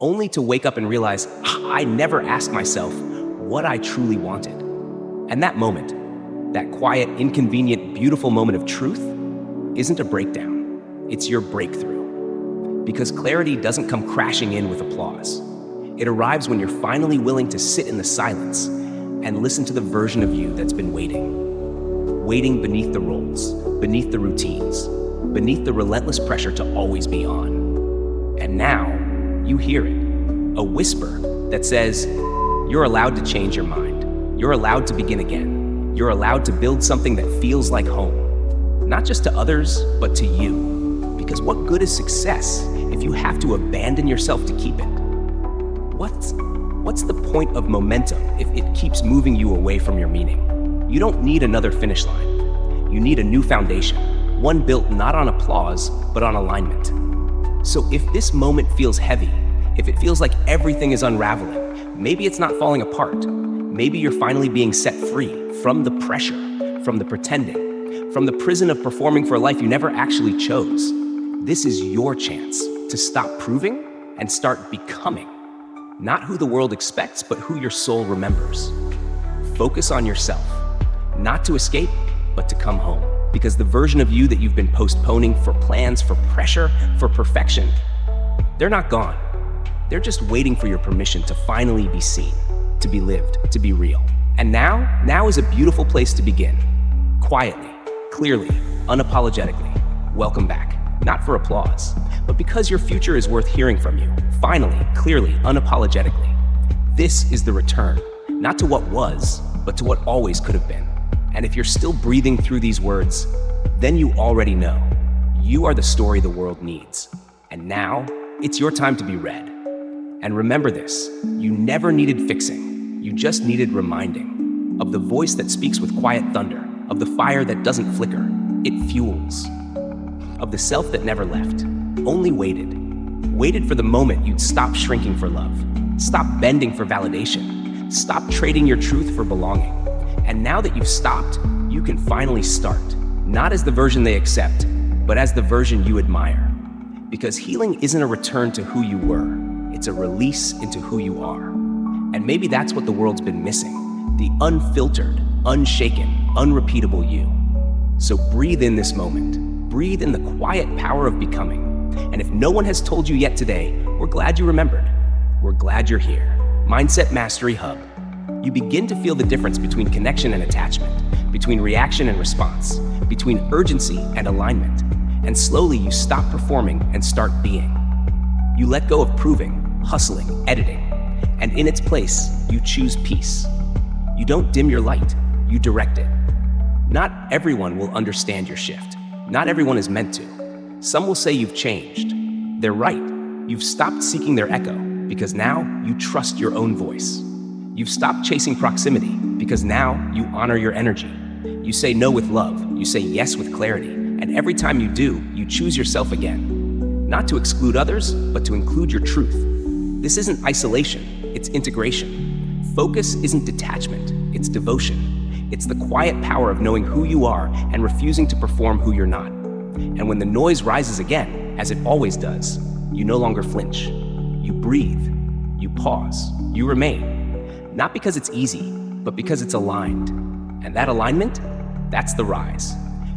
only to wake up and realize I never asked myself what I truly wanted. And that moment, that quiet, inconvenient, beautiful moment of truth, isn't a breakdown. It's your breakthrough. Because clarity doesn't come crashing in with applause. It arrives when you're finally willing to sit in the silence and listen to the version of you that's been waiting. Waiting beneath the roles, beneath the routines, beneath the relentless pressure to always be on. And now, you hear it. A whisper that says, you're allowed to change your mind. You're allowed to begin again. You're allowed to build something that feels like home. Not just to others, but to you. Because what good is success if you have to abandon yourself to keep it? What's the point of momentum if it keeps moving you away from your meaning? You don't need another finish line. You need a new foundation, one built not on applause, but on alignment. So if this moment feels heavy, if it feels like everything is unraveling, maybe it's not falling apart. Maybe you're finally being set free from the pressure, from the pretending, from the prison of performing for a life you never actually chose. This is your chance to stop proving and start becoming. Not who the world expects, but who your soul remembers. Focus on yourself, not to escape, but to come home. Because the version of you that you've been postponing for plans, for pressure, for perfection, they're not gone. They're just waiting for your permission to finally be seen, to be lived, to be real. And now is a beautiful place to begin. Quietly, clearly, unapologetically. Welcome back. Not for applause, but because your future is worth hearing from you. Finally, clearly, unapologetically. This is the return, not to what was, but to what always could have been. And if you're still breathing through these words, then you already know. You are the story the world needs. And now, it's your time to be read. And remember this, you never needed fixing. You just needed reminding of the voice that speaks with quiet thunder, of the fire that doesn't flicker, it fuels. Of the self that never left, only waited for the moment you'd stop shrinking for love, stop bending for validation, stop trading your truth for belonging. And now that you've stopped, you can finally start, not as the version they accept, but as the version you admire. Because healing isn't a return to who you were, it's a release into who you are. And maybe that's what the world's been missing, the unfiltered, unshaken, unrepeatable you. So breathe in this moment. Breathe in the quiet power of becoming. And if no one has told you yet today, we're glad you remembered. We're glad you're here. Mindset Mastery Hub. You begin to feel the difference between connection and attachment, between reaction and response, between urgency and alignment. And slowly you stop performing and start being. You let go of proving, hustling, editing. And in its place, you choose peace. You don't dim your light, you direct it. Not everyone will understand your shift. Not everyone is meant to. Some will say you've changed. They're right. You've stopped seeking their echo because now you trust your own voice. You've stopped chasing proximity because now you honor your energy. You say no with love. You say yes with clarity. And every time you do, you choose yourself again. Not to exclude others, but to include your truth. This isn't isolation, it's integration. Focus isn't detachment, it's devotion. It's the quiet power of knowing who you are and refusing to perform who you're not. And when the noise rises again, as it always does, you no longer flinch. You breathe, you pause, you remain. Not because it's easy, but because it's aligned. And that alignment, that's the rise.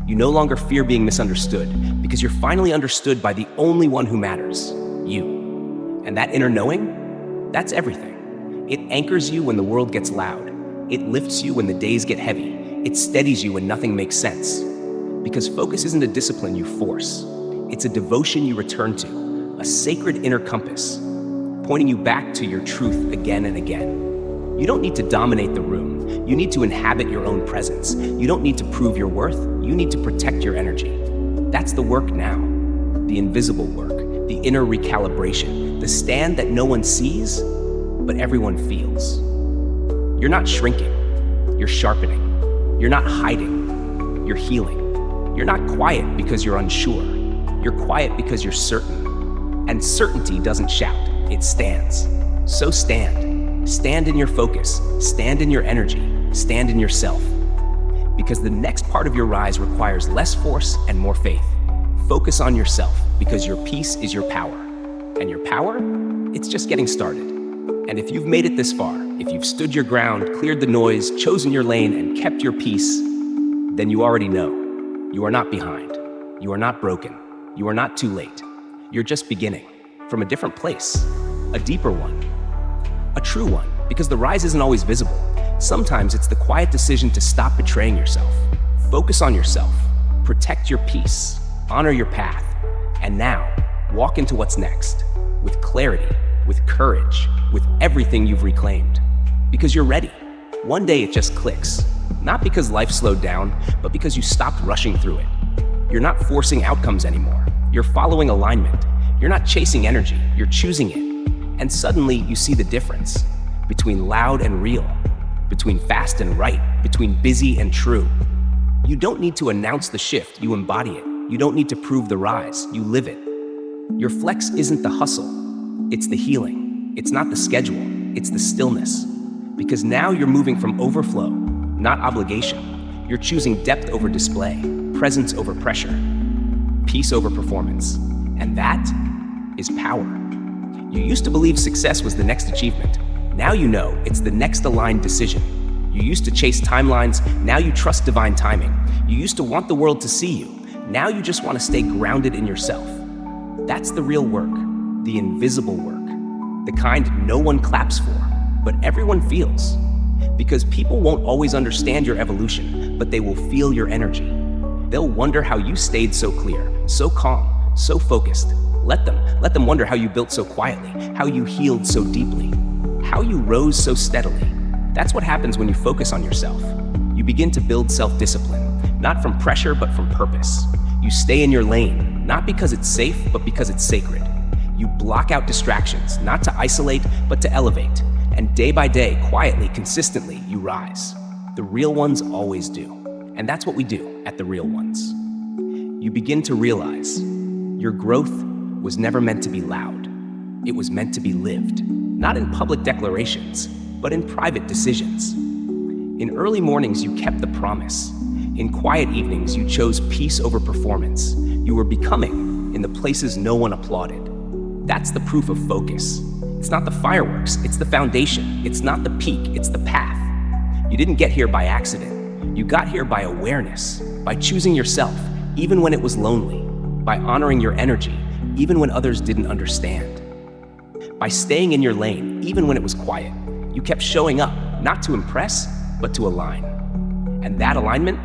You no longer fear being misunderstood because you're finally understood by the only one who matters, you. And that inner knowing, that's everything. It anchors you when the world gets loud. It lifts you when the days get heavy. It steadies you when nothing makes sense. Because focus isn't a discipline you force. It's a devotion you return to, a sacred inner compass, pointing you back to your truth again and again. You don't need to dominate the room. You need to inhabit your own presence. You don't need to prove your worth. You need to protect your energy. That's the work now. The invisible work, the inner recalibration, the stand that no one sees, but everyone feels. You're not shrinking, you're sharpening. You're not hiding, you're healing. You're not quiet because you're unsure. You're quiet because you're certain. And certainty doesn't shout, it stands. So stand. Stand in your focus, stand in your energy, stand in yourself. Because the next part of your rise requires less force and more faith. Focus on yourself because your peace is your power. And your power, It's just getting started. And if you've made it this far, if you've stood your ground, cleared the noise, chosen your lane, and kept your peace, then you already know. You are not behind. You are not broken. You are not too late. You're just beginning from a different place, a deeper one, a true one, because the rise isn't always visible. Sometimes it's the quiet decision to stop betraying yourself, focus on yourself, protect your peace, honor your path, and now walk into what's next with clarity, with courage, with everything you've reclaimed. Because you're ready. One day it just clicks. Not because life slowed down, but because you stopped rushing through it. You're not forcing outcomes anymore. You're following alignment. You're not chasing energy, you're choosing it. And suddenly you see the difference between loud and real, between fast and right, between busy and true. You don't need to announce the shift, you embody it. You don't need to prove the rise, you live it. Your flex isn't the hustle, it's the healing. It's not the schedule, it's the stillness. Because now you're moving from overflow, not obligation. You're choosing depth over display, presence over pressure, peace over performance. And that is power. You used to believe success was the next achievement. Now you know it's the next aligned decision. You used to chase timelines, now you trust divine timing. You used to want the world to see you. Now you just want to stay grounded in yourself. That's the real work, the invisible work, the kind no one claps for, but everyone feels. Because people won't always understand your evolution, but they will feel your energy. They'll wonder how you stayed so clear, so calm, so focused. Let them wonder how you built so quietly, how you healed so deeply, how you rose so steadily. That's what happens when you focus on yourself. You begin to build self-discipline, not from pressure, but from purpose. You stay in your lane, not because it's safe, but because it's sacred. You block out distractions, not to isolate, but to elevate. And day by day, quietly, consistently, you rise. The real ones always do. And that's what we do at The Real Ones. You begin to realize your growth was never meant to be loud. It was meant to be lived, not in public declarations, but in private decisions. In early mornings, you kept the promise. In quiet evenings, you chose peace over performance. You were becoming in the places no one applauded. That's the proof of focus. It's not the fireworks, it's the foundation. It's not the peak, it's the path. You didn't get here by accident. You got here by awareness, by choosing yourself, even when it was lonely, by honoring your energy, even when others didn't understand, by staying in your lane, even when it was quiet. You kept showing up, not to impress, but to align. And that alignment,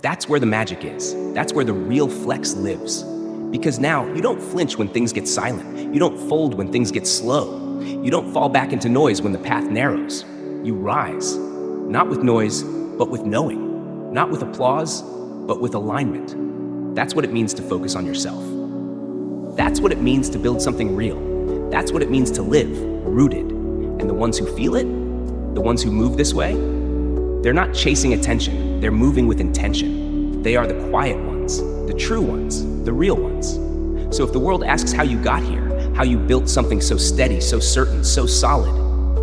that's where the magic is. That's where the real flex lives. Because now you don't flinch when things get silent. You don't fold when things get slow. You don't fall back into noise when the path narrows. You rise, not with noise, but with knowing. Not with applause, but with alignment. That's what it means to focus on yourself. That's what it means to build something real. That's what it means to live, rooted. And the ones who feel it, the ones who move this way, they're not chasing attention, they're moving with intention. They are the quiet ones, the true ones, the real ones. So if the world asks how you got here, how you built something so steady, so certain, so solid,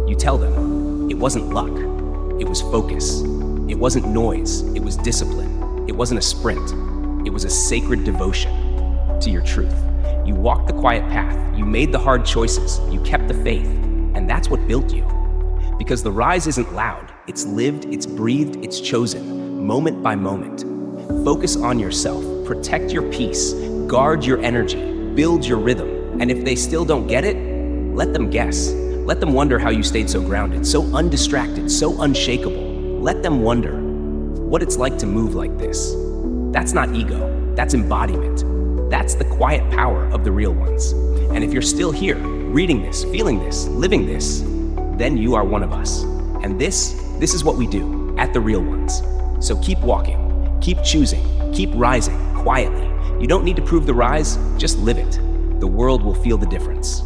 you tell them, it wasn't luck, it was focus. It wasn't noise, it was discipline. It wasn't a sprint, it was a sacred devotion to your truth. You walked the quiet path, you made the hard choices, you kept the faith, and that's what built you. Because the rise isn't loud, it's lived, it's breathed, it's chosen, moment by moment. Focus on yourself, protect your peace, guard your energy, build your rhythm, and if they still don't get it, let them guess. Let them wonder how you stayed so grounded, so undistracted, so unshakable. Let them wonder what it's like to move like this. That's not ego, that's embodiment. That's the quiet power of the real ones. And if you're still here, reading this, feeling this, living this, then you are one of us. And this is what we do at The Real Ones. So keep walking, keep choosing, keep rising quietly. You don't need to prove the rise, just live it. The world will feel the difference.